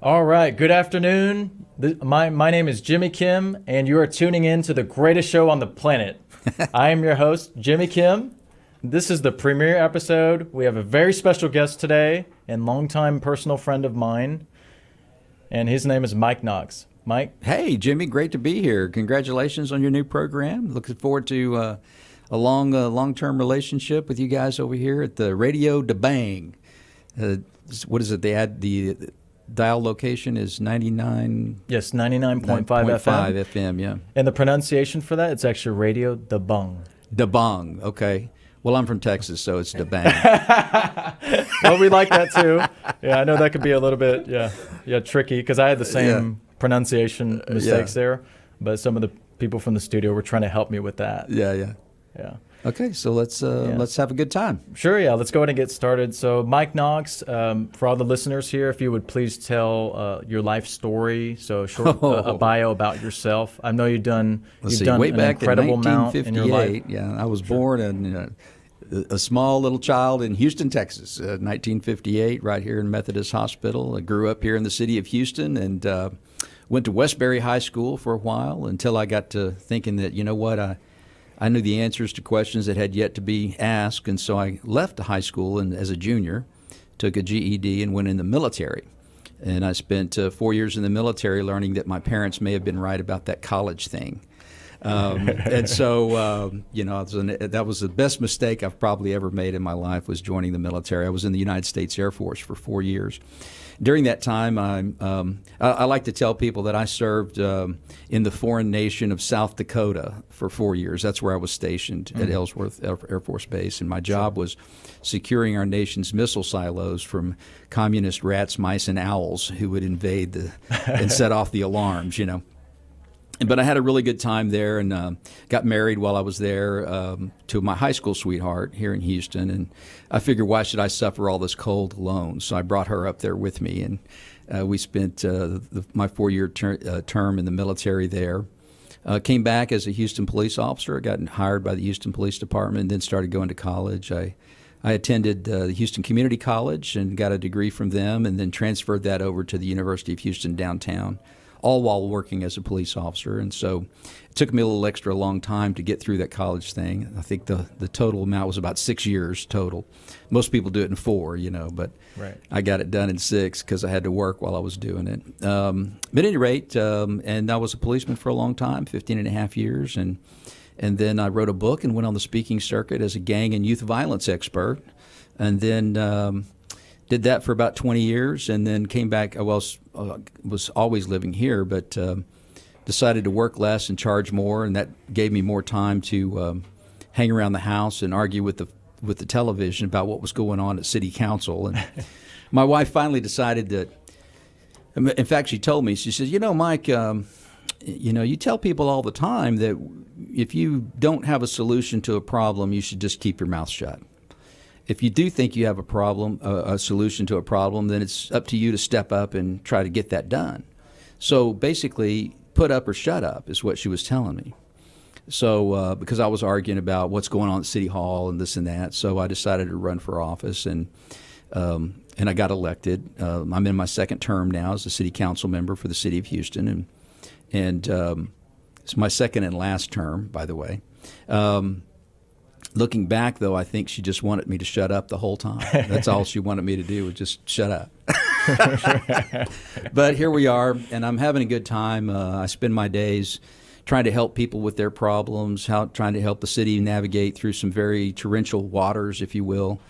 All right, good afternoon. My name is Jimmy Kim, and you are tuning in to the greatest show on the planet. I am your host, Jimmy Kim. This is the premiere episode. We have a very special guest today and longtime personal friend of mine, and his name is Mike Knox. Mike? Hey, Jimmy, great to be here. Congratulations on your new program. Looking forward to a long-term relationship with you guys over here at the Radio Da Bang. What is it? They had the dial location is 99. Yes, 99.5 FM. FM, yeah. And the pronunciation for that, it's actually Radio Da Bung. Da Bang, okay. Well, I'm from Texas, so it's Da Bang. Well, we like that too. Yeah, I know that could be a little bit, tricky because I had the same pronunciation mistakes there, but some of the people from the studio were trying to help me with that. Yeah. Okay, so let's have a good time. Sure, yeah. Let's go ahead and get started. So, Mike Knox, for all the listeners here, if you would please tell your life story. So, a bio about yourself. I know you've done way an back incredible in amount in your life. 1958. Yeah, I was born in a small little child in Houston, Texas, 1958, right here in Methodist Hospital. I grew up here in the city of Houston and went to Westbury High School for a while until I got to thinking that, you know what, I knew the answers to questions that had yet to be asked, and so I left the high school and as a junior, took a GED and went in the military. And I spent 4 years in the military learning that my parents may have been right about that college thing. And so, that was the best mistake I've probably ever made in my life was joining the military. I was in the United States Air Force for 4 years. During that time, I like to tell people that I served in the foreign nation of South Dakota for 4 years. That's where I was stationed at Ellsworth Air Force Base, and my job was securing our nation's missile silos from communist rats, mice, and owls who would invade and set off the alarms, But I had a really good time there and got married while I was there to my high school sweetheart here in Houston. And I figured, why should I suffer all this cold alone? So I brought her up there with me, and we spent my 4-year term in the military there. Came back as a Houston police officer. I got hired by the Houston Police Department and then started going to college. I attended the Houston Community College and got a degree from them and then transferred that over to the University of Houston downtown, all while working as a police officer. And so it took me a little extra long time to get through that college thing. I think the total amount was about 6 years total. Most people do it in 4, but right. I got it done in 6 because I had to work while I was doing it. But at any rate, and I was a policeman for a long time, 15 and a half years. And then I wrote a book and went on the speaking circuit as a gang and youth violence expert. And then did that for about 20 years and then came back. I was always living here, but decided to work less and charge more, and that gave me more time to hang around the house and argue with the television about what was going on at city council. And my wife finally decided that, in fact, she told me, she says, Mike, you tell people all the time that if you don't have a solution to a problem, you should just keep your mouth shut. If you do think you have a problem, a solution to a problem, then it's up to you to step up and try to get that done. So basically, put up or shut up is what she was telling me. So because I was arguing about what's going on at City Hall and this and that, so I decided to run for office and I got elected. I'm in my second term now as a city council member for the city of Houston, and it's my second and last term, by the way. Looking back, though, I think she just wanted me to shut up the whole time. That's all she wanted me to do was just shut up. But here we are, and I'm having a good time. I spend my days trying to help people with their problems, trying to help the city navigate through some very torrential waters, if you will,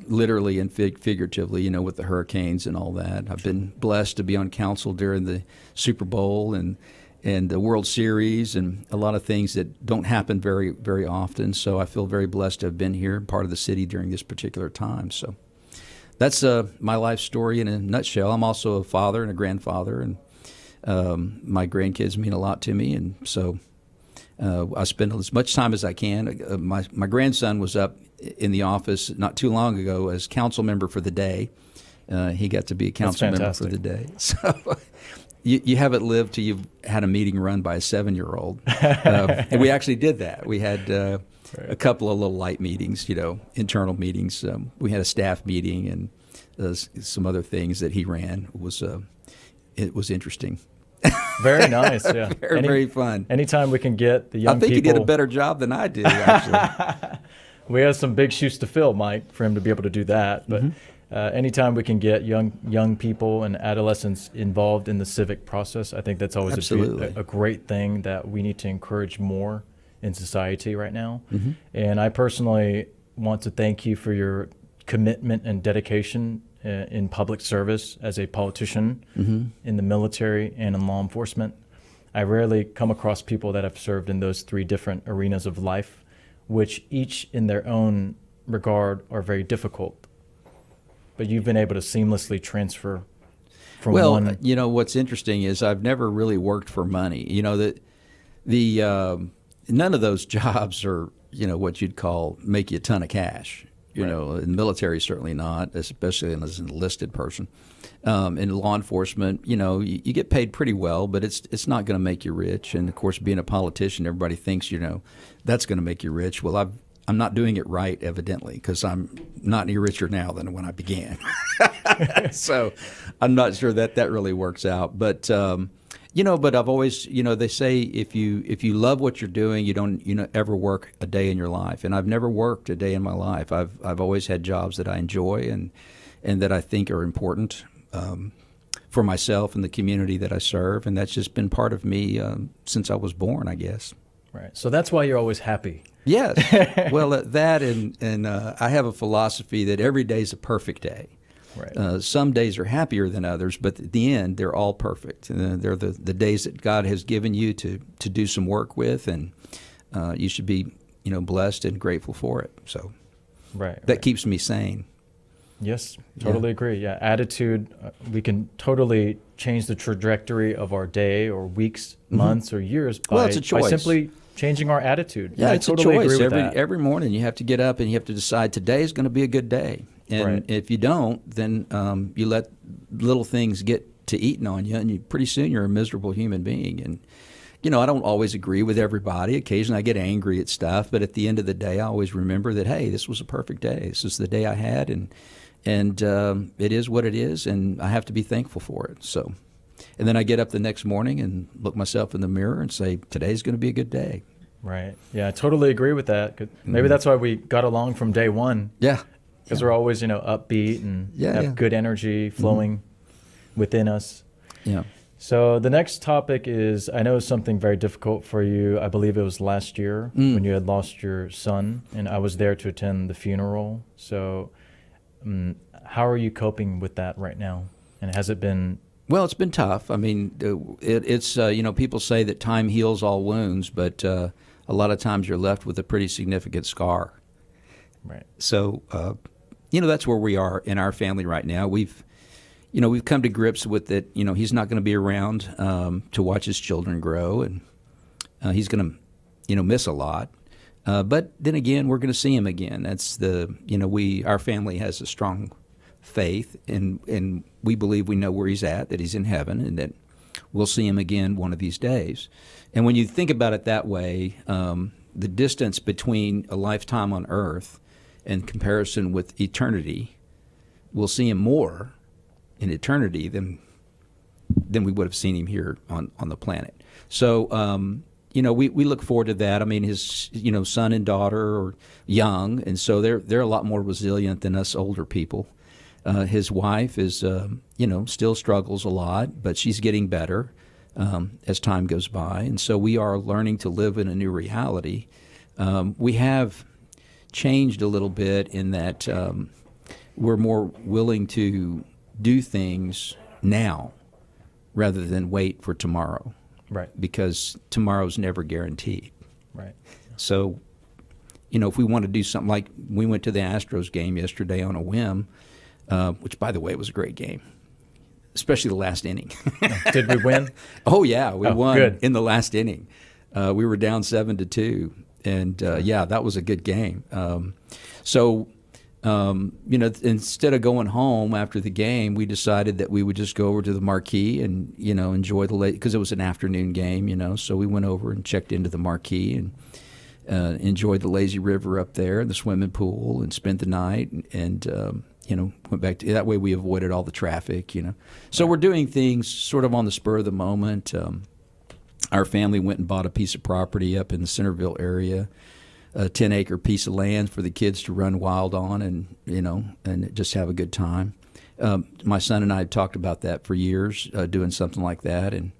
literally and figuratively, with the hurricanes and all that. I've been blessed to be on council during the Super Bowl and the World Series and a lot of things that don't happen very, very often. So I feel very blessed to have been here, part of the city during this particular time. So that's my life story in a nutshell. I'm also a father and a grandfather, and my grandkids mean a lot to me. And so I spend as much time as I can. My grandson was up in the office not too long ago as council member for the day. He got to be a council member for the day. So you haven't lived till you've had a meeting run by a 7-year-old. And we actually did that. We had a couple of little light meetings, internal meetings. We had a staff meeting, some other things that he ran was it was interesting. Very nice. Yeah. Very fun. Anytime we can get the young I think people. he did a better job than I did, actually. We have some big shoes to fill, Mike, for him to be able to do that. But anytime we can get young people and adolescents involved in the civic process, I think that's always a great thing that we need to encourage more in society right now. And I personally want to thank you for your commitment and dedication in public service as a politician in the military and in law enforcement. I rarely come across people that have served in those three different arenas of life, which each in their own regard are very difficult. But you've been able to seamlessly transfer from one. Well, you know, what's interesting is I've never really worked for money. You know, none of those jobs are, you know, what you'd call make you a ton of cash. You know, in the military, certainly not, especially as an enlisted person. In law enforcement, you know, you get paid pretty well, but it's not going to make you rich. And of course, being a politician, everybody thinks, you know, that's going to make you rich. Well, I'm not doing it right, evidently, because I'm not any richer now than when I began. So I'm not sure that really works out. But you know, but I've always, you know, they say if you love what you're doing, you don't ever work a day in your life. And I've never worked a day in my life. I've always had jobs that I enjoy and that I think are important for myself and the community that I serve. And that's just been part of me since I was born, I guess. Right. So that's why you're always happy. Yes. Well, that and I have a philosophy that every day is a perfect day. Right. Some days are happier than others, but at the end, they're all perfect. They're the days that God has given you to do some work with, and you should be, you know, blessed and grateful for it. So that keeps me sane. Yes, totally agree. Yeah, attitude, we can totally change the trajectory of our day or weeks, months, or years by simply changing our attitude. Yeah, it's totally a choice. Every morning you have to get up and you have to decide today is going to be a good day. And if you don't, then you let little things get to eating on you, and pretty soon you're a miserable human being. And, you know, I don't always agree with everybody. Occasionally I get angry at stuff, but at the end of the day, I always remember that, hey, this was a perfect day. This is the day I had, and it is what it is, and I have to be thankful for it. So, and then I get up the next morning and look myself in the mirror and say, today's going to be a good day. Right. Yeah, I totally agree with that. Maybe that's why we got along from day one. Yeah. Because we're always, you know, upbeat and have good energy flowing within us. Yeah. So the next topic is, I know something very difficult for you. I believe it was last year when you had lost your son, and I was there to attend the funeral. So how are you coping with that right now? And has it been... Well, it's been tough. I mean, it's you know, people say that time heals all wounds, but a lot of times you're left with a pretty significant scar. Right. So, you know, that's where we are in our family right now. We've come to grips with it. You know, he's not going to be around to watch his children grow, and he's going to, you know, miss a lot. But then again, we're going to see him again. That's our family has a strong faith, and we believe we know where he's at, that he's in heaven, and that we'll see him again one of these days. And when you think about it that way, the distance between a lifetime on earth in comparison with eternity, we'll see him more in eternity than we would have seen him here on the planet. So, you know, we look forward to that. I mean, his, you know, son and daughter are young, and so they're a lot more resilient than us older people. His wife is, you know, still struggles a lot, but she's getting better as time goes by. And so we are learning to live in a new reality. We have changed a little bit in that we're more willing to do things now rather than wait for tomorrow. Right. Because tomorrow's never guaranteed. Right. So, you know, if we want to do something, like we went to the Astros game yesterday on a whim, which, by the way, was a great game, especially the last inning. Did we win? Oh, yeah, we won good. In the last inning. We were down 7-2, and yeah, that was a good game. So, you know, instead of going home after the game, we decided that we would just go over to the Marquee and, you know, enjoy because it was an afternoon game, you know. So we went over and checked into the Marquee and enjoyed the lazy river up there, the swimming pool, and spent the night. And went back to that way. We avoided all the traffic. So we're doing things sort of on the spur of the moment. Our family went and bought a piece of property up in the Centerville area, a 10-acre piece of land for the kids to run wild on, and just have a good time. My son and I had talked about that for years, doing something like that, and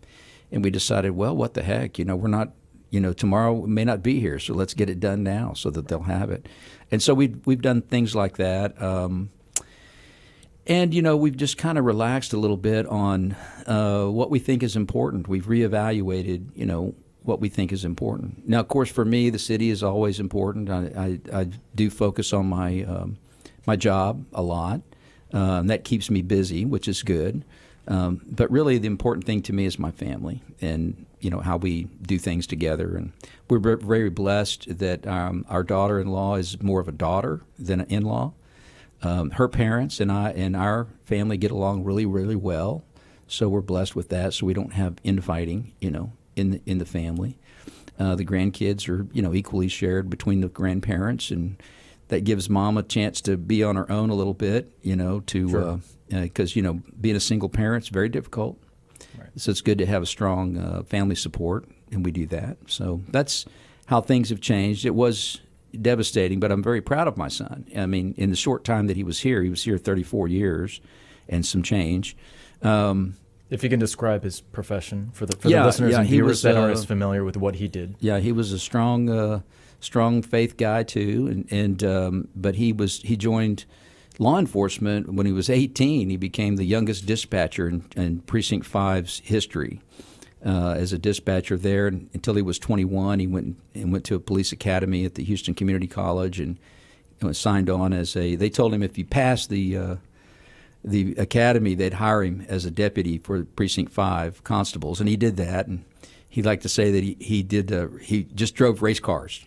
we decided, well, what the heck, we're not, tomorrow we may not be here, so let's get it done now so that they'll have it. And so we've done things like that. And, we've just kind of relaxed a little bit on what we think is important. We've reevaluated, what we think is important. Now, of course, for me, the city is always important. I do focus on my job a lot. That keeps me busy, which is good. But really, the important thing to me is my family and, how we do things together. And we're very blessed that our daughter-in-law is more of a daughter than an in-law. Her parents and I and our family get along really, really well. So we're blessed with that. So we don't have infighting, in the family. The grandkids are, equally shared between the grandparents, and that gives Mom a chance to be on her own a little bit, because, being a single parent is very difficult. Right. So it's good to have a strong family support, and we do that. So that's how things have changed. It was devastating, but I'm very proud of my son. I mean, in the short time that he was here 34 years and some change. If you can describe his profession for the listeners and viewers that aren't as familiar with what he did. Yeah, he was a strong faith guy too, but he joined law enforcement when he was 18. He became the youngest dispatcher in Precinct 5's history as a dispatcher there. And until he was 21, he went to a police academy at the Houston Community College and was signed on as they told him if he passed the academy, they'd hire him as a deputy for Precinct 5 constables, and he did that. And he liked to say that he just drove race cars,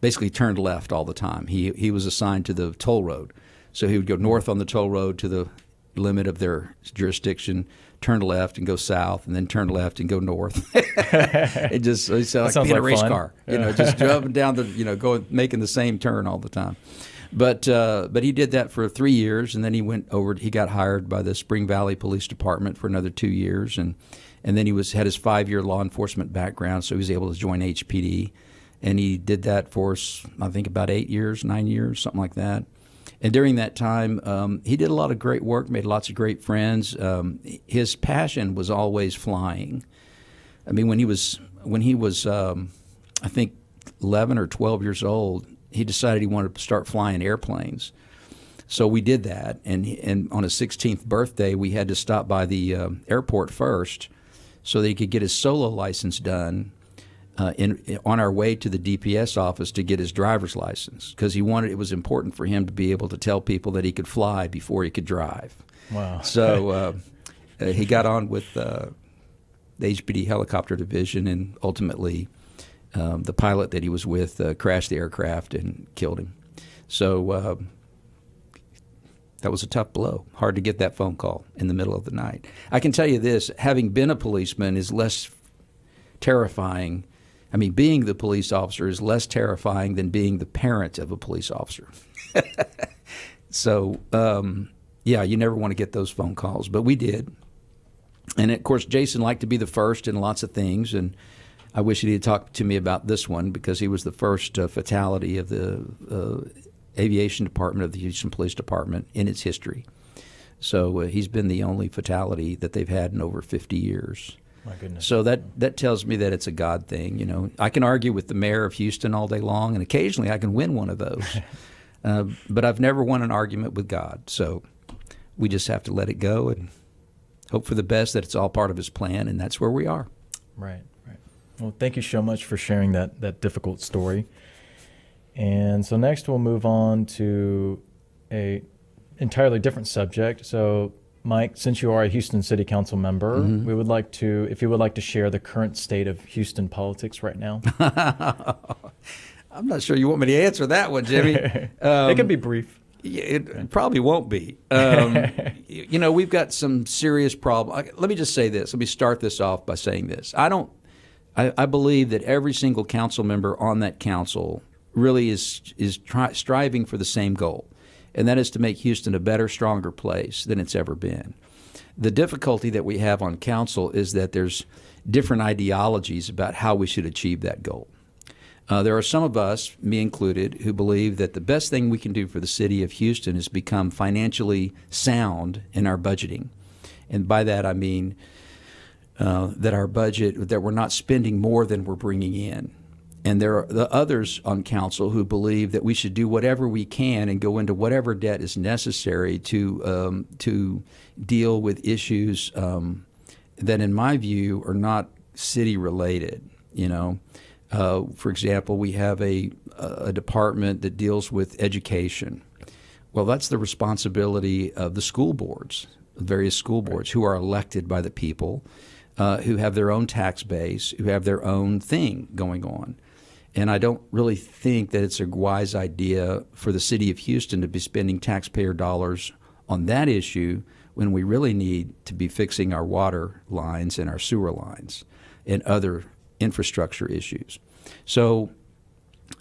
basically turned left all the time. He was assigned to the toll road, so he would go north on the toll road to the limit of their jurisdiction, turn left and go south, and then turn left and go north. It sounds like being a race car, just driving down going making the same turn all the time. But he did that for 3 years, and then he got hired by the Spring Valley Police Department for another 2 years, and then he had his 5-year law enforcement background, so he was able to join HPD, and he did that for, I think, about 9 years, something like that. And during that time, he did a lot of great work, made lots of great friends. His passion was always flying. I mean, when he was I think 11 or 12 years old, he decided he wanted to start flying airplanes. So we did that, and on his 16th birthday, we had to stop by the airport first so that he could get his solo license done on our way to the DPS office to get his driver's license, because it was important for him to be able to tell people that he could fly before he could drive. Wow. So he got on with the HPD helicopter division, and ultimately the pilot that he was with crashed the aircraft and killed him. So that was a tough blow. Hard to get that phone call in the middle of the night. I can tell you this, having been a policeman is less terrifying. I mean, being the police officer is less terrifying than being the parent of a police officer. So, you never want to get those phone calls, but we did. And, of course, Jason liked to be the first in lots of things, and I wish he had talked to me about this one, because he was the first fatality of the aviation department of the Houston Police Department in its history. So he's been the only fatality that they've had in over 50 years. My goodness. So that tells me that it's a God thing. I can argue with the mayor of Houston all day long, and occasionally I can win one of those. But I've never won an argument with God. So we just have to let it go and hope for the best, that it's all part of his plan, and that's where we are. Right. Well, thank you so much for sharing that difficult story. And so next we'll move on to a entirely different subject. So Mike, since you are a Houston City Council member, we would like to, if you would like to share the current state of Houston politics right now. I'm not sure you want me to answer that one, Jimmy. It can be brief. It probably won't be. We've got some serious problems. Let me just say this. Let me start this off by saying this. I believe that every single council member on that council really is striving for the same goal, and that is to make Houston a better, stronger place than it's ever been. The difficulty that we have on council is that there's different ideologies about how we should achieve that goal. There are some of us, me included, who believe that the best thing we can do for the city of Houston is become financially sound in our budgeting. And by that I mean that our budget, that we're not spending more than we're bringing in. And there are the others on council who believe that we should do whatever we can and go into whatever debt is necessary to deal with issues that, in my view, are not city related. For example, we have a department that deals with education. Well, that's the responsibility of the school boards, various school boards, who are elected by the people, who have their own tax base, who have their own thing going on. And I don't really think that it's a wise idea for the city of Houston to be spending taxpayer dollars on that issue when we really need to be fixing our water lines and our sewer lines and other infrastructure issues. So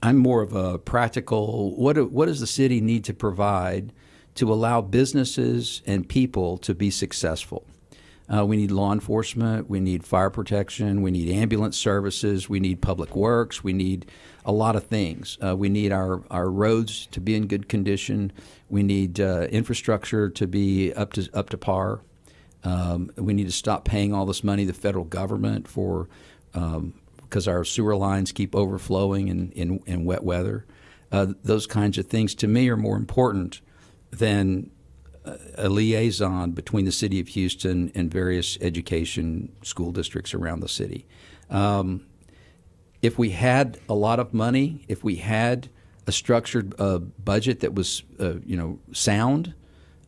I'm more of a practical, what does the city need to provide to allow businesses and people to be successful? We need law enforcement, we need fire protection, we need ambulance services, we need public works, we need a lot of things. We need our roads to be in good condition. We need infrastructure to be up to par. We need to stop paying all this money to the federal government for because our sewer lines keep overflowing in wet weather. Those kinds of things, to me, are more important than a liaison between the city of Houston and various education school districts around the city. If we had a lot of money, if we had a structured budget that was sound,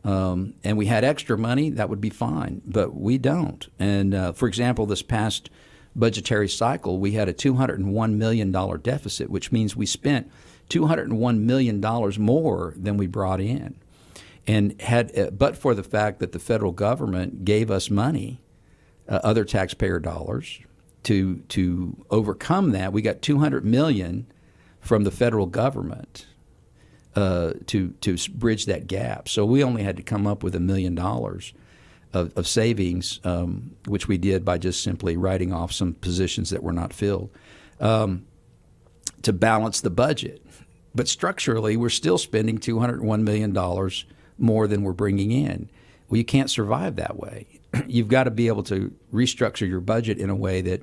and we had extra money, that would be fine. But we don't. And for example, this past budgetary cycle, we had a $201 million deficit, which means we spent $201 million more than we brought in. And but for the fact that the federal government gave us money, other taxpayer dollars, to overcome that, we got $200 million from the federal government to bridge that gap. So we only had to come up with $1 million of savings, which we did by just simply writing off some positions that were not filled, to balance the budget. But structurally, we're still spending $201 million more than we're bringing in. Well, you can't survive that way. You've got to be able to restructure your budget in a way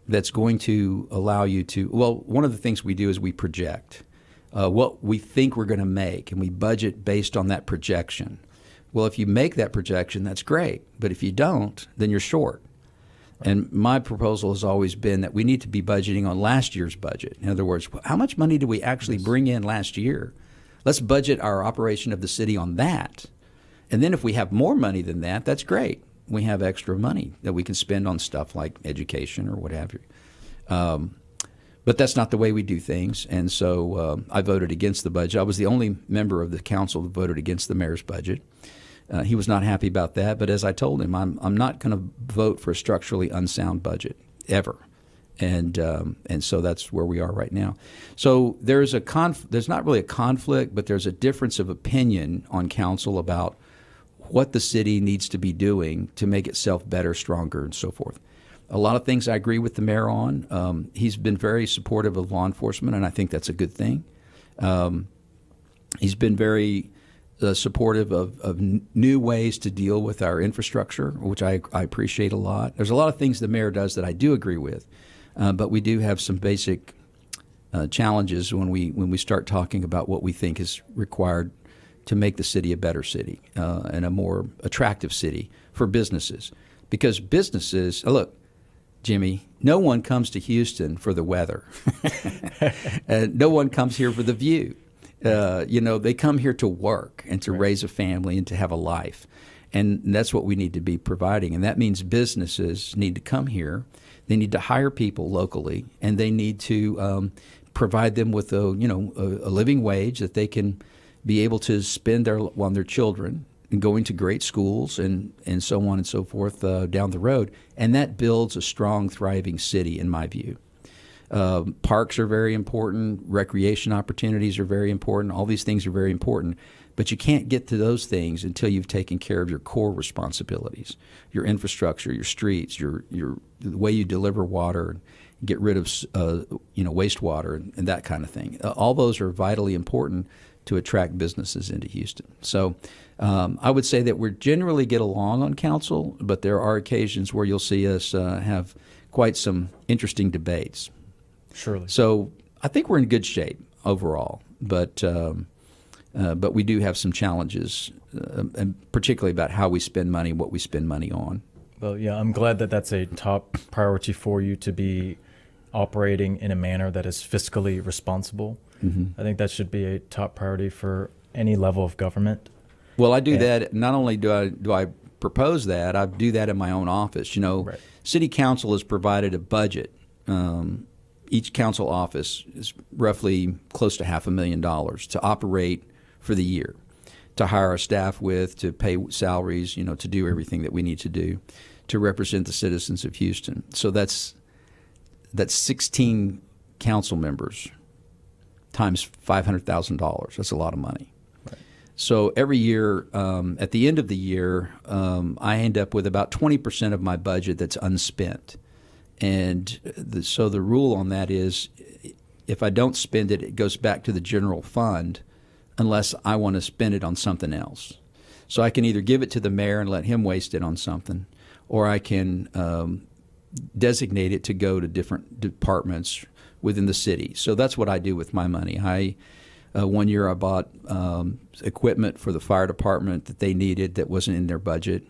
that's going to allow you to, well, one of the things we do is we project what we think we're going to make, and we budget based on that projection. Well, if you make that projection, that's great. But if you don't, then you're short. Right. And my proposal has always been that we need to be budgeting on last year's budget. In other words, how much money did we actually bring in last year? Let's budget our operation of the city on that. And then if we have more money than that, that's great. We have extra money that we can spend on stuff like education or what have you. But that's not the way we do things. And so I voted against the budget. I was the only member of the council that voted against the mayor's budget. He was not happy about that. But as I told him, I'm not going to vote for a structurally unsound budget ever. And so that's where we are right now. So there's not really a conflict, but there's a difference of opinion on council about what the city needs to be doing to make itself better, stronger, and so forth. A lot of things I agree with the mayor on. He's been very supportive of law enforcement, and I think that's a good thing. He's been very supportive of new ways to deal with our infrastructure, which I appreciate a lot. There's a lot of things the mayor does that I do agree with. But we do have some basic challenges when we start talking about what we think is required to make the city a better city and a more attractive city for businesses. Because businesses, look, Jimmy, no one comes to Houston for the weather. And no one comes here for the view. They come here to work and to raise a family and to have a life. And that's what we need to be providing. And that means businesses need to come here. They need to hire people locally, and they need to provide them with a living wage that they can be able to spend on their children and going to great schools and so on and so forth down the road. And that builds a strong, thriving city, in my view. Parks are very important. Recreation opportunities are very important. All these things are very important. But you can't get to those things until you've taken care of your core responsibilities, your infrastructure, your streets, the way you deliver water, and get rid of wastewater and that kind of thing. All those are vitally important to attract businesses into Houston. So I would say that we generally get along on council, but there are occasions where you'll see us have quite some interesting debates. Surely. So I think we're in good shape overall, but we do have some challenges, and particularly about how we spend money, what we spend money on. Well, yeah, I'm glad that that's a top priority for you, to be operating in a manner that is fiscally responsible. I think that should be a top priority for any level of government. Well, I do that. Not only do I propose that, I do that in my own office. Right. City Council has provided a budget. Each council office is roughly close to $500,000 to operate for the year, to hire our staff with, to pay salaries, to do everything that we need to do to represent the citizens of Houston. So that's 16 council members times $500,000. That's a lot of money. Right. So every year, at the end of the year, I end up with about 20% of my budget that's unspent. And so the rule on that is, if I don't spend it, it goes back to the general fund unless I want to spend it on something else. So I can either give it to the mayor and let him waste it on something, or I can designate it to go to different departments within the city. So that's what I do with my money. One year I bought equipment for the fire department that they needed that wasn't in their budget.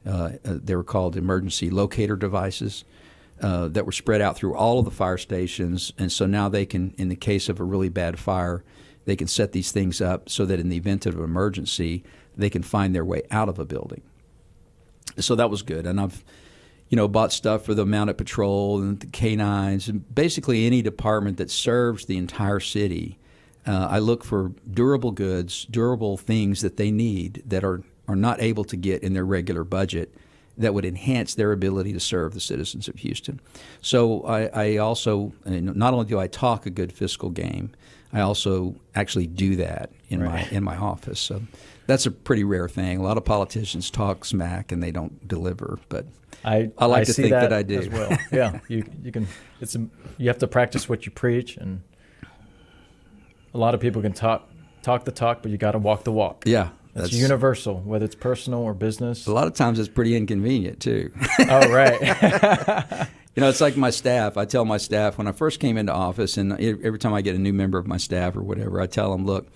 They were called emergency locator devices. That were spread out through all of the fire stations, and so now they can, in the case of a really bad fire, they can set these things up so that in the event of an emergency, they can find their way out of a building. So that was good, and I've, bought stuff for the mounted patrol and the canines, and basically any department that serves the entire city. I look for durable goods, durable things that they need that are not able to get in their regular budget, that would enhance their ability to serve the citizens of Houston. So I also, not only do I talk a good fiscal game, I also actually do that in my office. So that's a pretty rare thing. A lot of politicians talk smack and they don't deliver, but I like to think that I do. As well. Yeah, you can. You have to practice what you preach, and a lot of people can talk the talk, but you got to walk the walk. Yeah. That's universal, whether it's personal or business. A lot of times it's pretty inconvenient, too. Oh, right. It's like my staff. I tell my staff when I first came into office, and every time I get a new member of my staff or whatever, I tell them, look,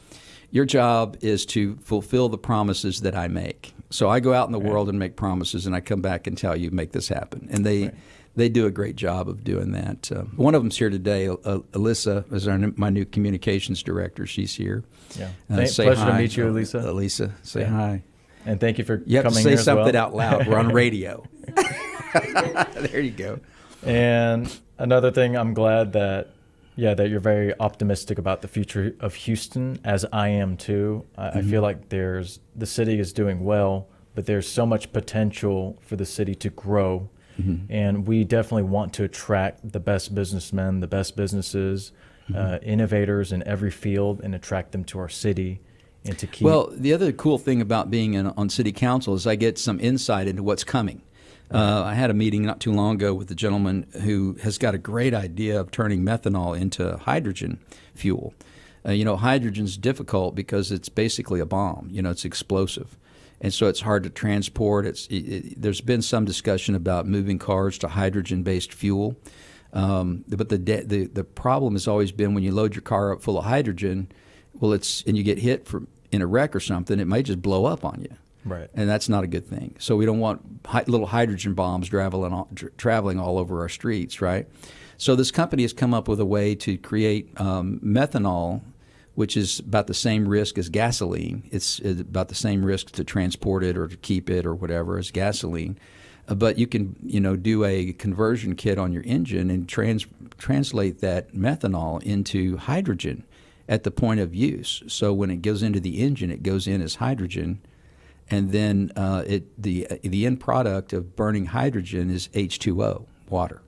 your job is to fulfill the promises that I make. So I go out in the world and make promises, and I come back and tell you, make this happen. And they do a great job of doing that. One of them's here today. Alyssa is my new communications director. She's here. Yeah. Pleasure to meet you, Elisa. Elisa, say hi. And thank you for coming here. You have to say something out loud. We're on radio. There you go. And another thing, I'm glad that you're very optimistic about the future of Houston, as I am too. I feel like the city is doing well, but there's so much potential for the city to grow. And we definitely want to attract the best businessmen, the best businesses, innovators in every field, and attract them to our city and to keep. Well, the other cool thing about being on city council is I get some insight into what's coming. I had a meeting not too long ago with a gentleman who has got a great idea of turning methanol into hydrogen fuel. Hydrogen's difficult because it's basically a bomb. It's explosive. And so it's hard to transport. There's been some discussion about moving cars to hydrogen-based fuel. But the problem has always been when you load your car up full of hydrogen, and you get hit in a wreck or something, it may just blow up on you. Right. And that's not a good thing. So we don't want little hydrogen bombs traveling all over our streets, right? So this company has come up with a way to create methanol, which is about the same risk as gasoline. It's about the same risk to transport it or to keep it or whatever as gasoline. But you can, do a conversion kit on your engine and translate that methanol into hydrogen at the point of use. So when it goes into the engine, it goes in as hydrogen, and then the end product of burning hydrogen is H2O, water.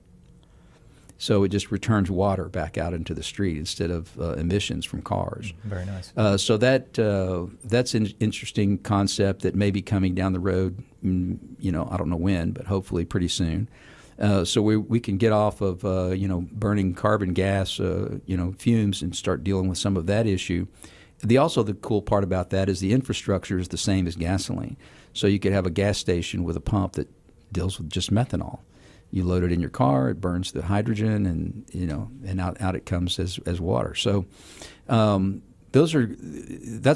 So it just returns water back out into the street instead of emissions from cars. Very nice. So that's an interesting concept that may be coming down the road. I don't know when, but hopefully pretty soon. So we can get off of burning carbon gas fumes and start dealing with some of that issue. The cool part about that is the infrastructure is the same as gasoline. So you could have a gas station with a pump that deals with just methanol. You load it in your car, it burns the hydrogen, and out it comes as water. So that's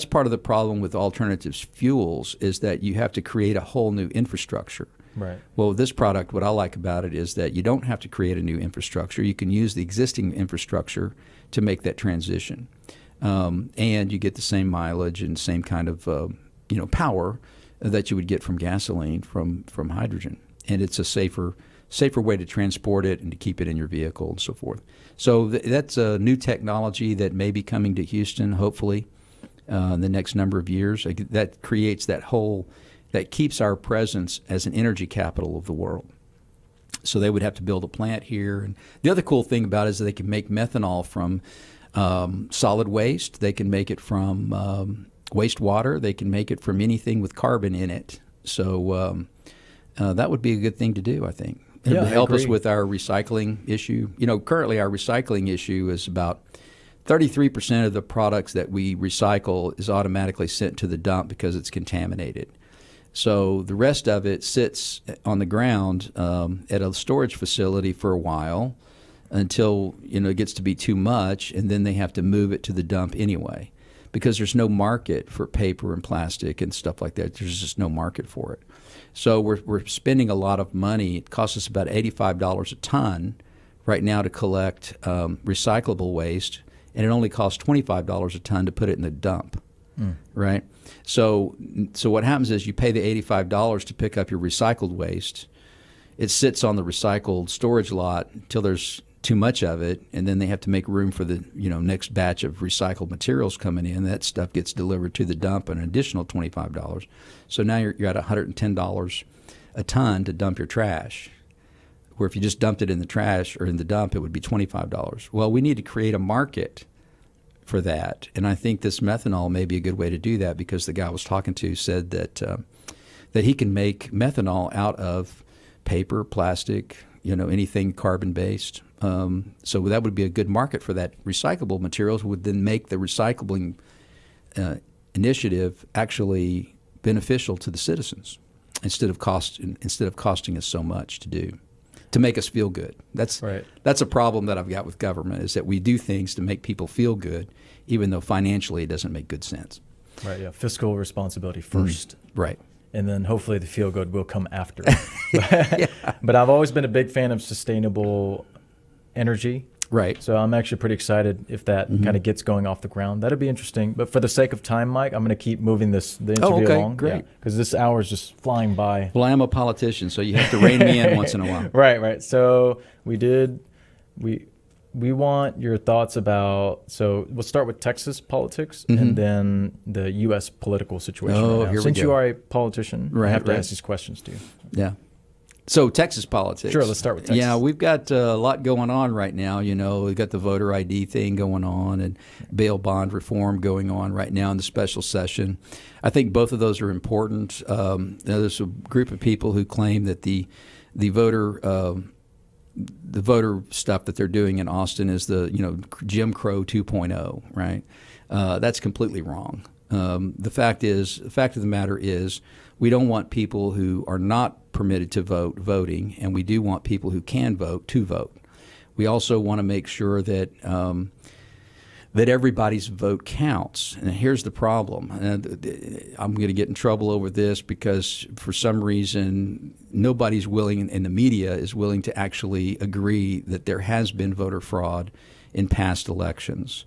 part of the problem with alternative fuels is that you have to create a whole new infrastructure. Right. Well, with this product, what I like about it is that you don't have to create a new infrastructure. You can use the existing infrastructure to make that transition, and you get the same mileage and same kind of power that you would get from gasoline from hydrogen, and it's a safer way to transport it and to keep it in your vehicle and so forth. So that's a new technology that may be coming to Houston, hopefully, in the next number of years. That creates that keeps our presence as an energy capital of the world. So they would have to build a plant here. And the other cool thing about it is that they can make methanol from solid waste. They can make it from wastewater. They can make it from anything with carbon in it. So that would be a good thing to do, I think. It would help us with our recycling issue. Currently our recycling issue is about 33% of the products that we recycle is automatically sent to the dump because it's contaminated. So the rest of it sits on the ground at a storage facility for a while until it gets to be too much, and then they have to move it to the dump anyway because there's no market for paper and plastic and stuff like that. There's just no market for it. So we're spending a lot of money. It costs us about $85 a ton right now to collect recyclable waste, and it only costs $25 a ton to put it in the dump, right? So what happens is you pay the $85 to pick up your recycled waste. It sits on the recycled storage lot until there's too much of it, and then they have to make room for the next batch of recycled materials coming in. That stuff gets delivered to the dump at an additional $25. So now you're at $110 a ton to dump your trash, where if you just dumped it in the trash or in the dump, it would be $25. Well, we need to create a market for that, and I think this methanol may be a good way to do that because the guy I was talking to said that he can make methanol out of paper, plastic, anything carbon-based. So that would be a good market for that. Recyclable materials would then make the recycling initiative actually beneficial to the citizens instead of costing us so much to make us feel good. That's a problem that I've got with government is that we do things to make people feel good, even though financially it doesn't make good sense. Right. Yeah. Fiscal responsibility first. Right. And then hopefully the feel good will come after. But I've always been a big fan of sustainable energy. Right. So I'm actually pretty excited if that kind of gets going off the ground. That'd be interesting. But for the sake of time, Mike, I'm going to keep moving the interview along. Great. Because this hour is just flying by. Well, I am a politician, so you have to rein me in once in a while. Right. So we want your thoughts about, so we'll start with Texas politics and then the U.S. political situation right now. Here Since we go. you are a politician, I have to ask these questions to you. Yeah. So Texas politics. Sure, let's start with Texas. Yeah, we've got a lot going on right now. We've got the voter ID thing going on and bail bond reform going on right now in the special session. I think both of those are important. There's a group of people who claim that the voter stuff that they're doing in Austin is the Jim Crow 2.0, right? That's completely wrong. The fact of the matter is we don't want people who are not permitted to vote voting, and we do want people who can vote to vote. We also want to make sure that that everybody's vote counts. And here's the problem. I'm going to get in trouble over this because for some reason nobody's willing, and the media is willing to actually agree that there has been voter fraud in past elections.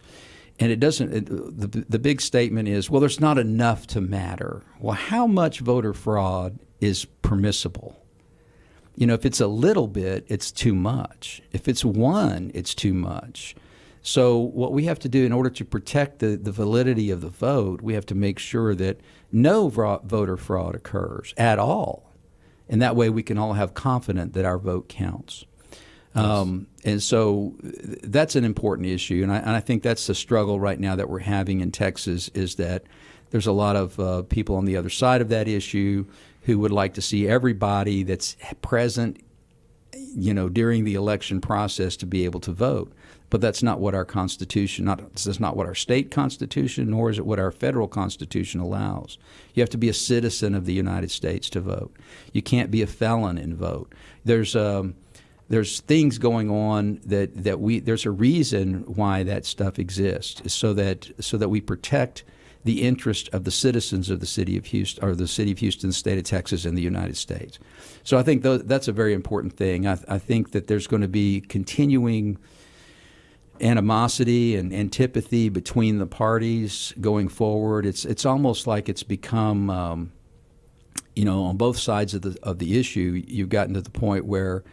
And it doesn't. The big statement is, well, there's not enough to matter. Well, how much voter fraud is permissible? If it's a little bit, it's too much. If it's one, it's too much. So what we have to do in order to protect the validity of the vote, we have to make sure that no voter fraud occurs at all. And that way we can all have confidence that our vote counts. And so that's an important issue, and I think that's the struggle right now that we're having in Texas, is that there's a lot of people on the other side of that issue who would like to see everybody that's present, during the election process to be able to vote. But that's not what our Constitution, that's not what our state Constitution, nor is it what our federal Constitution allows. You have to be a citizen of the United States to vote. You can't be a felon and vote. There's things going on there's a reason why that stuff exists, so that we protect the interest of the citizens of the city of Houston, or the city of Houston, the state of Texas, and the United States. So I think that's a very important thing. I think that there's going to be continuing animosity and antipathy between the parties going forward. It's almost like it's become, on both sides of the issue, you've gotten to the point where,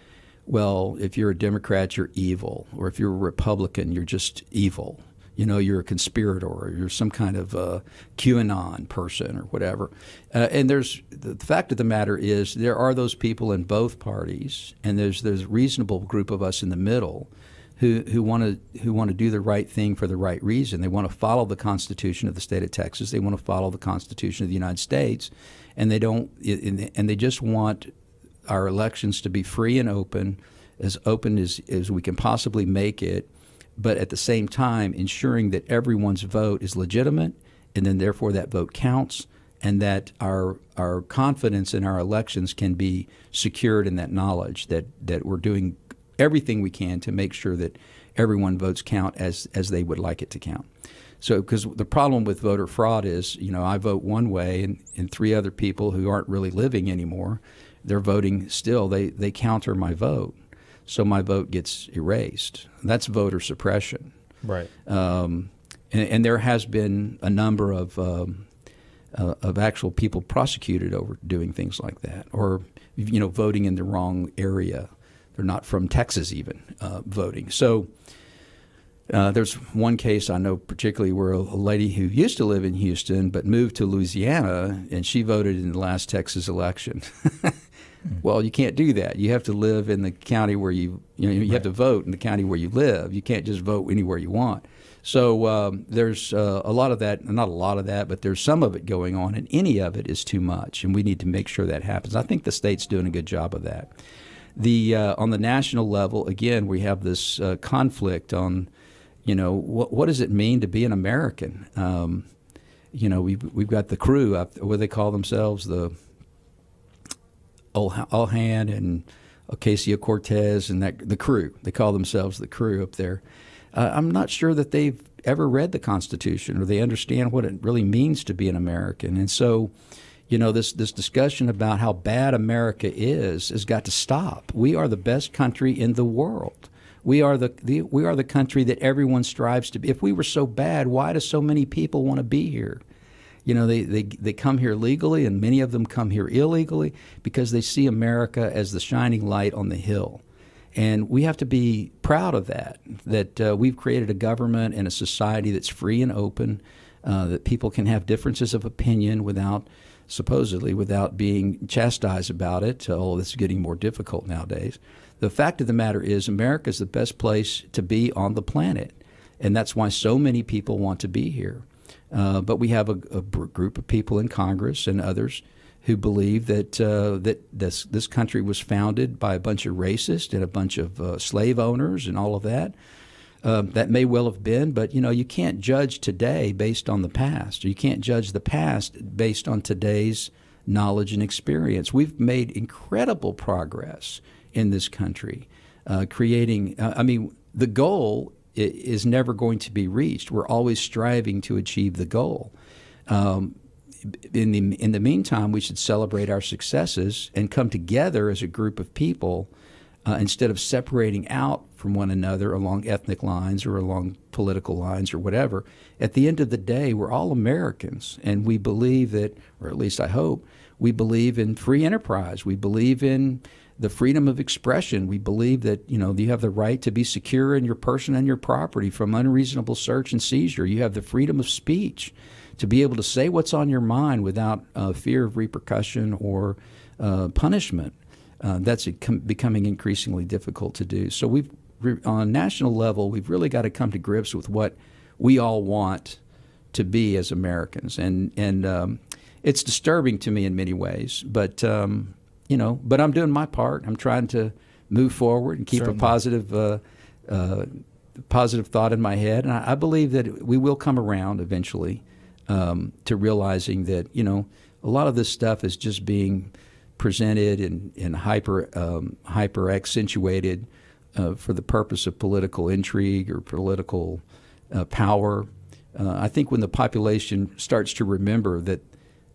well, if you're a Democrat, you're evil, or if you're a Republican, you're just evil. You're a conspirator, or you're some kind of QAnon person or whatever. And the fact of the matter is, there are those people in both parties, and there's a reasonable group of us in the middle who want to do the right thing for the right reason. They want to follow the Constitution of the state of Texas. They want to follow the Constitution of the United States, and they just want our elections to be free and open as we can possibly make it, but at the same time ensuring that everyone's vote is legitimate, and then therefore that vote counts, and that our confidence in our elections can be secured in that knowledge that we're doing everything we can to make sure that everyone votes count as they would like it to count. So, because the problem with voter fraud is, I vote one way, and three other people who aren't really living anymore, they're voting still. They counter my vote, so my vote gets erased. That's voter suppression. Right. And there has been a number of actual people prosecuted over doing things like that, or voting in the wrong area. They're not from Texas even voting. So there's one case I know particularly where a lady who used to live in Houston but moved to Louisiana, and she voted in the last Texas election. Well, you can't do that. You have to live in the county where you have to vote in the county where you live. You can't just vote anywhere you want. So there's a lot of that, not a lot of that, but there's some of it going on, and any of it is too much, and we need to make sure that happens. I think the state's doing a good job of that. On the national level, again, we have this conflict on, what does it mean to be an American? We've got the crew up, what they call themselves, the Olhan and Ocasio-Cortez, and the crew. They call themselves the crew up there. I'm not sure that they've ever read the Constitution, or they understand what it really means to be an American. And so, this discussion about how bad America is has got to stop. We are the best country in the world. We are the country that everyone strives to be. If we were so bad, why do so many people want to be here? They come here legally, and many of them come here illegally because they see America as the shining light on the hill. And we have to be proud of that we've created a government and a society that's free and open, that people can have differences of opinion supposedly without being chastised about it. Oh, this is getting more difficult nowadays. The fact of the matter is, America is the best place to be on the planet, and that's why so many people want to be here. But we have a group of people in Congress and others who believe that this country was founded by a bunch of racists and a bunch of slave owners and all of that. That may well have been, but you can't judge today based on the past, or you can't judge the past based on today's knowledge and experience. We've made incredible progress in this country, creating. The goal is never going to be reached. We're always striving to achieve the goal. In the meantime, we should celebrate our successes and come together as a group of people instead of separating out from one another along ethnic lines or along political lines or whatever. At the end of the day, we're all Americans, and we believe that, or at least I hope, we believe in free enterprise. We believe in the freedom of expression. We believe that, you have the right to be secure in your person and your property from unreasonable search and seizure. You have the freedom of speech to be able to say what's on your mind without fear of repercussion or punishment. That's becoming increasingly difficult to do. So on a national level, we've really got to come to grips with what we all want to be as Americans, and it's disturbing to me in many ways. But but I'm doing my part. I'm trying to move forward and keep a positive thought in my head, and I believe that we will come around eventually to realizing that a lot of this stuff is just being presented and hyper accentuated for the purpose of political intrigue or political power. I think when the population starts to remember that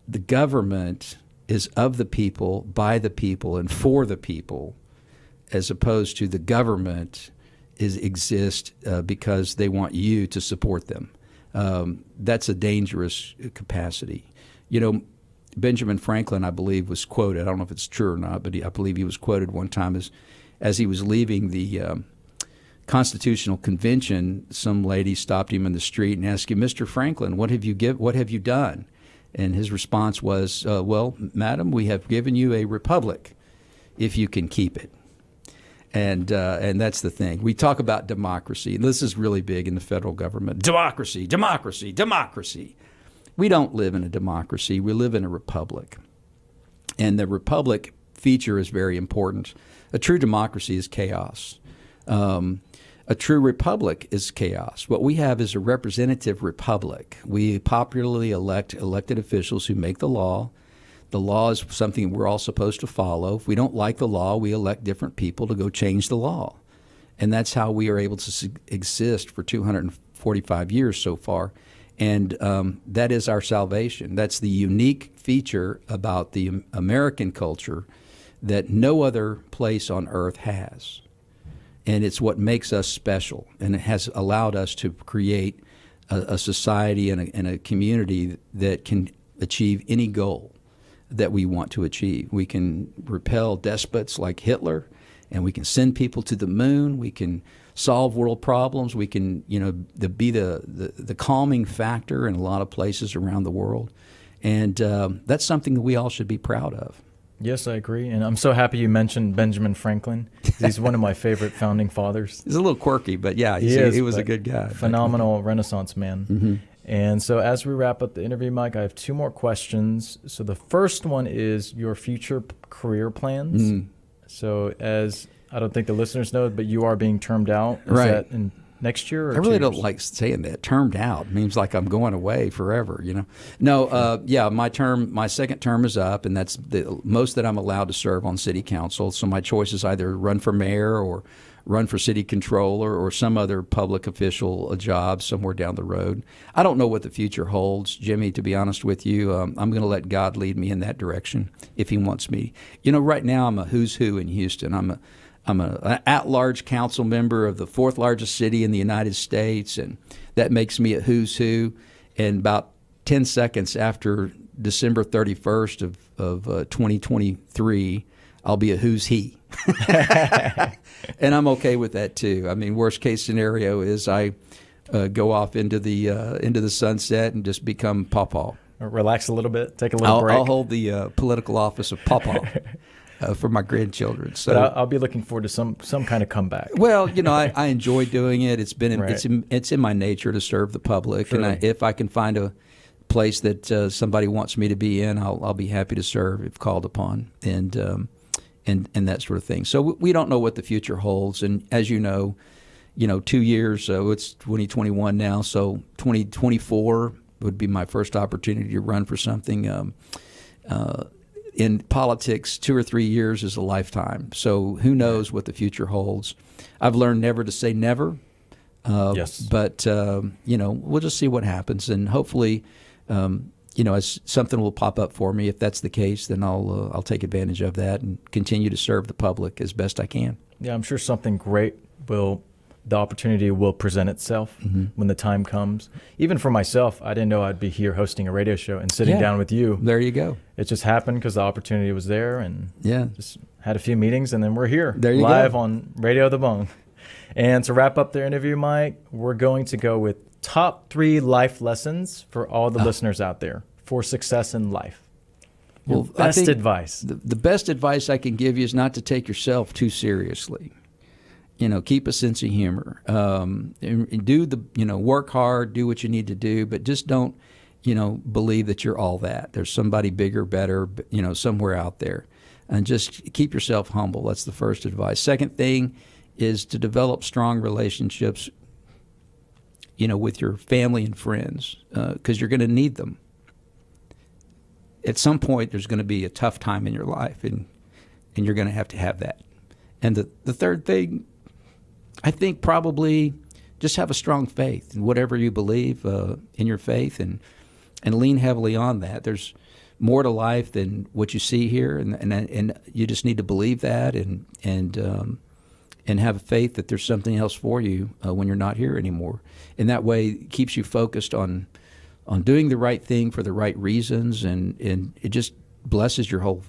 the government is of the people, by the people, and for the people, as opposed to the government exists because they want you to support them. That's a dangerous capacity. Benjamin Franklin, I believe, was quoted. I don't know if it's true or not, but I believe he was quoted one time as he was leaving the Constitutional Convention. Some lady stopped him in the street and asked him, "Mr. Franklin, what have you done?" And his response was, "Well, madam, we have given you a republic, if you can keep it." And that's the thing. We talk about democracy, and this is really big in the federal government. Democracy, democracy, democracy. We don't live in a democracy. We live in a republic. And the republic feature is very important. A true democracy is chaos. A true republic is chaos. What we have is a representative republic. We popularly elect elected officials who make the law. The law is something we're all supposed to follow. If we don't like the law, we elect different people to go change the law. And that's how we are able to exist for 245 years so far. And that is our salvation. That's the unique feature about the American culture that no other place on earth has. And it's what makes us special. And it has allowed us to create a society and a community that can achieve any goal that we want to achieve. We can repel despots like Hitler, and we can send people to the moon. We can solve world problems. We can, be the calming factor in a lot of places around the world. And that's something that we all should be proud of. Yes, I agree. And I'm so happy you mentioned Benjamin Franklin. He's one of my favorite founding fathers. He's a little quirky, but yeah, he was a good guy. Phenomenal Renaissance man. Mm-hmm. And so as we wrap up the interview, Mike, I have two more questions. So the first one is your future career plans. Mm. So I don't think the listeners know, but you are being termed out. Is that in next year? Or I really don't like saying that. Termed out it means like I'm going away forever. No. My second term is up, and that's the most that I'm allowed to serve on city council. So my choice is either run for mayor or run for city controller or some other public official job somewhere down the road. I don't know what the future holds, Jimmy, to be honest with you. I'm going to let God lead me in that direction if he wants me. Right now I'm a who's who in Houston. I'm an at-large council member of the fourth largest city in the United States, and that makes me a who's who. And about 10 seconds after December 31st of 2023, I'll be a who's he. And I'm okay with that too. I mean, worst case scenario is I go off into the sunset and just become Pawpaw. Relax a little bit, take a little break. I'll hold the political office of Pawpaw. For my grandchildren, so but I'll be looking forward to some kind of comeback. Well, I enjoy doing it. It's been it's in my nature to serve the public, sure. And if I can find a place that somebody wants me to be in, I'll be happy to serve if called upon, and that sort of thing. So we don't know what the future holds, and as you know, 2 years. So it's 2021 now. So 2024 would be my first opportunity to run for something. In politics, 2 or 3 years is a lifetime. So who knows what the future holds? I've learned never to say never. Yes. But we'll just see what happens, and hopefully, as something will pop up for me. If that's the case, then I'll take advantage of that and continue to serve the public as best I can. Yeah, I'm sure something great the opportunity will present itself when the time comes. Even for myself, I didn't know I'd be here hosting a radio show and sitting down with you. There you go. It just happened because the opportunity was there, and just had a few meetings, and then we're here live on Radio The Bung. And to wrap up the interview, Mike, we're going to go with top 3 life lessons for all the listeners out there for success in life. Your best advice. The best advice I can give you is not to take yourself too seriously. Keep a sense of humor. And do work hard, do what you need to do, but just don't, believe that you're all that. There's somebody bigger, better, somewhere out there. And just keep yourself humble. That's the first advice. Second thing is to develop strong relationships, with your family and friends, because you're going to need them. At some point, there's going to be a tough time in your life, and you're going to have that. And the third thing, I think probably just have a strong faith in whatever you believe in your faith, and lean heavily on that. There's more to life than what you see here, and you just need to believe that and have faith that there's something else for you when you're not here anymore. And that way it keeps you focused on doing the right thing for the right reasons, and it just blesses your whole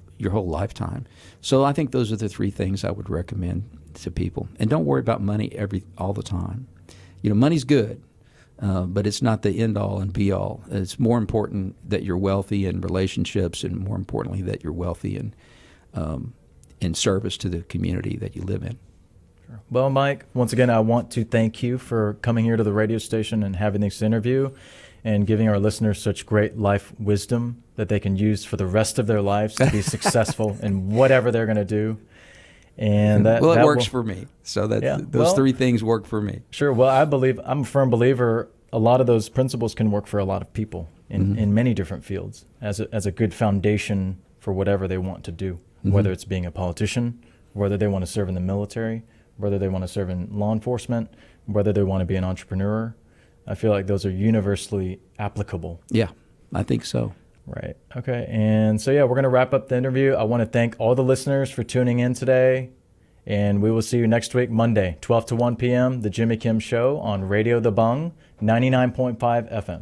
lifetime. So I think those are the three things I would recommend to people. And don't worry about money all the time. Money's good, but it's not the end all and be all. It's more important that you're wealthy in relationships, and more importantly that you're wealthy in service to the community that you live in. Well, Mike, once again, I want to thank you for coming here to the radio station and having this interview and giving our listeners such great life wisdom that they can use for the rest of their lives to be successful in whatever they're going to do. And that works for me. So those three things work for me. Sure. Well, I'm a firm believer a lot of those principles can work for a lot of people in many different fields as a good foundation for whatever they want to do, whether it's being a politician, whether they want to serve in the military, whether they want to serve in law enforcement, whether they want to be an entrepreneur. I feel like those are universally applicable. Yeah, I think so. Right. Okay. And so, we're going to wrap up the interview. I want to thank all the listeners for tuning in today. And we will see you next week, Monday, 12 to 1 p.m., The Jimmy Kim Show on Radio The Bung, 99.5 FM.